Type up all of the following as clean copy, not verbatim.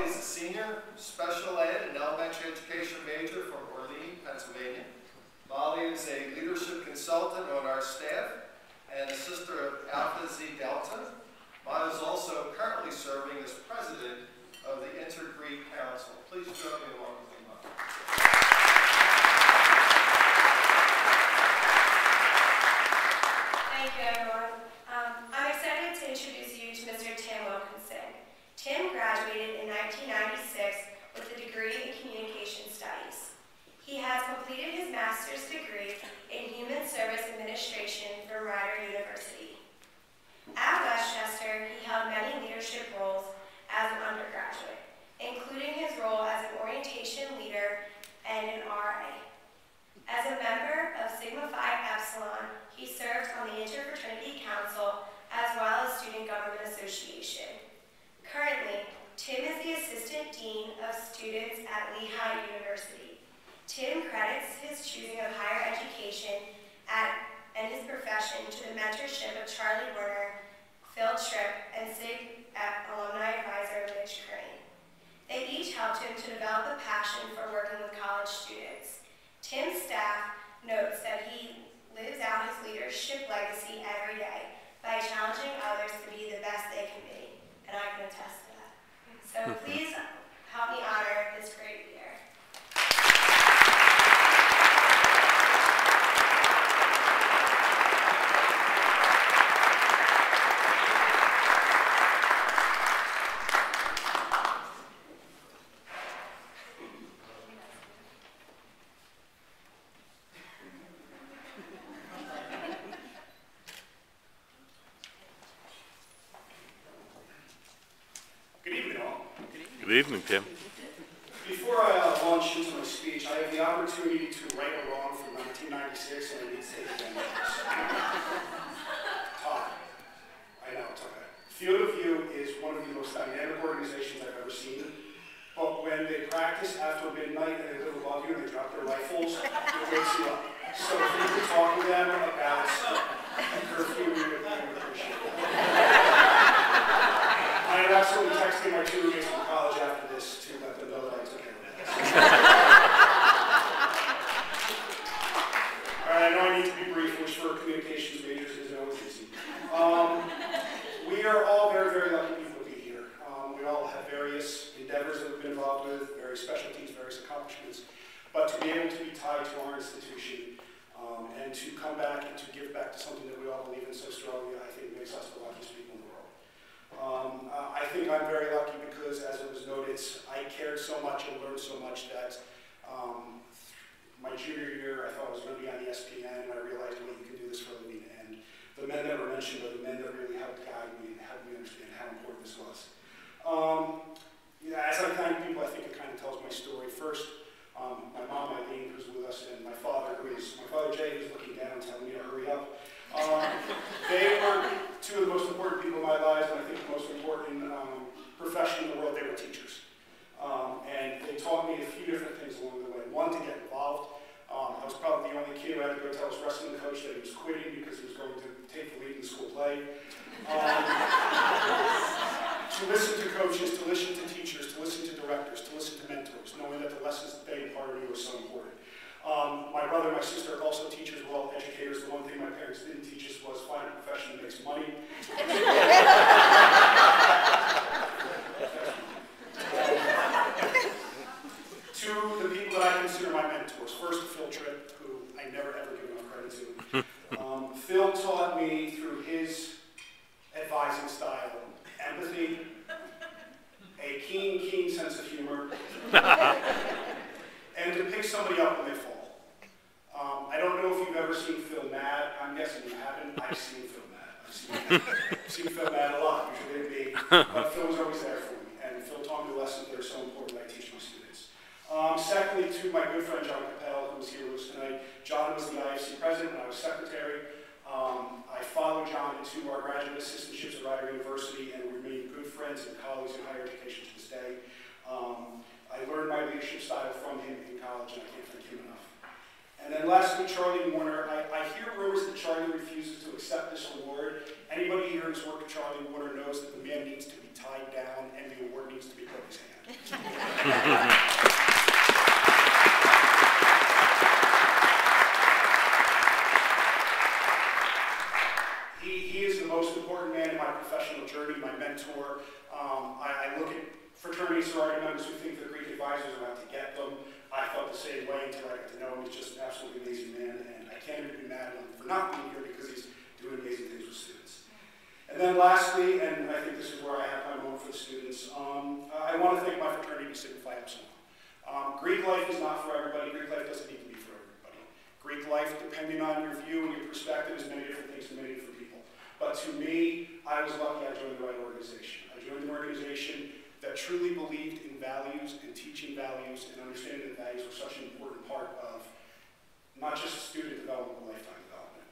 Molly is a senior, special ed and elementary education major from Orleans, Pennsylvania. Molly is a leadership consultant on our staff and a sister of Alpha Xi Delta. Molly is also currently serving as president of the Inter-Greek Council. Please join me along with me, Molly. Thank you, everyone. I'm excited to introduce you to Mr. Tim Wilkinson. Tim graduated in 1996 with a degree in communication studies. He has completed his master's degree in human service administration from Rider University. At Westchester, he held many leadership roles as an undergraduate, including his role as an orientation leader and an RA. As a member of Sigma Phi Epsilon, he served on the Interfraternity Council as well as Student Government Association. Currently, Tim is the Assistant Dean of Students at Lehigh University. Tim credits his choosing of higher education and his profession to the mentorship of Charlie Werner, Phil Tripp, and SIG alumni advisor Mitch Crane. They each helped him to develop a passion for working with college students. Tim's staff notes that he lives out his leadership legacy every day by challenging others to be the best they can be, and I can attest to that. So please help me honor this great leader. Good evening, Tim. Before I launch into my speech, I have the opportunity to right a wrong from 1996, and I need to take advantage of this. Todd. I know, it's okay. Field of View is one of the most dynamic organizations I've ever seen. But when they practice after midnight and they live above you and they drop their rifles, it wakes you up. So if you could talk to them about curfew, we would appreciate it. I am absolutely texting my two roommates from college after this to let them know that I took care of this. All right, I know I need to be brief, which for communications majors isn't always easy. We are all very, very lucky people to be here. We all have various endeavors that we've been involved with, various specialties, various accomplishments. But to be able to be tied to our institution and to come back and to give back to something that we all believe in so strongly, I think makes us the luckiest people in the world. I think I'm very lucky because, as it was noted, I cared so much and learned so much that my junior year, I thought I was going to be on ESPN, and I realized, well, you can do this for a living. And the men that were mentioned are the men that really helped guide me and helped me understand how important this was. As I thank people, I think it kind of tells my story. First, my mom, Eileen, who's with us, and my father, Jay, who's looking down and telling me to hurry up. They were two of the most important people in my lives, and I think the most important profession in the world. They were teachers. And they taught me a few different things along the way. One, to get involved. I was probably the only kid who had to go tell his wrestling coach that he was quitting because he was going to take the lead in the school play. To listen to coaches, to listen to teachers, to listen to directors, to listen to mentors, knowing that the lessons that they imparted to me were so important. My brother and my sister are also teachers, we're all educators. The one thing my parents didn't teach us was find a profession that makes money. To the people that I consider my mentors. First, Phil Tripp, who I never ever give enough credit to. Phil taught me through his advising style empathy, a keen sense of humor, and to pick somebody up when they fall. I don't know if you've ever seen Phil mad. I'm guessing you haven't. I've seen Phil mad. I've seen Phil mad a lot, usually me. But Phil was always there for me. And Phil taught me the lessons that are so important that I teach my students. Secondly, to my good friend John Capel, who was here with us tonight. John was the IFC president when I was secretary. I followed John into our graduate assistantships at Rider University, and we remain good friends and colleagues in higher education to this day. I learned my leadership style from him in college, and I can't thank him enough. And then lastly, Charlie Warner. I hear rumors that Charlie refuses to accept this award. Anybody here who's worked with Charlie Warner knows that the man needs to be tied down and the award needs to be put in his hand. He is the most important man in my professional journey, my mentor. I look at fraternity sorority members who think they're Greek advisors are out to get them. I felt the same way until I got to know him. He's just an absolutely amazing man, and I can't even be mad at him for not being here because he's doing amazing things with students. And then lastly, and I think this is where I have my moment for the students, I want to thank my fraternity, Sigma Phi Epsilon. Greek life is not for everybody. Greek life doesn't need to be for everybody. Greek life, depending on your view and your perspective, is many different things to many different people. But to me, I was lucky I joined the right organization. I joined an organization that truly believed in values and teaching values and understanding that values were such an important part of not just student development, but lifetime development.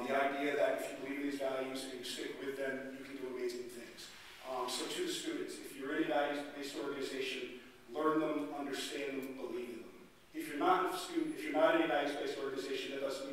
The idea that if you believe in these values and you stick with them, you can do amazing things. So to the students, if you're in a values-based organization, learn them, understand them, believe in them. If you're not a student, if you're not in a values-based organization, that doesn't mean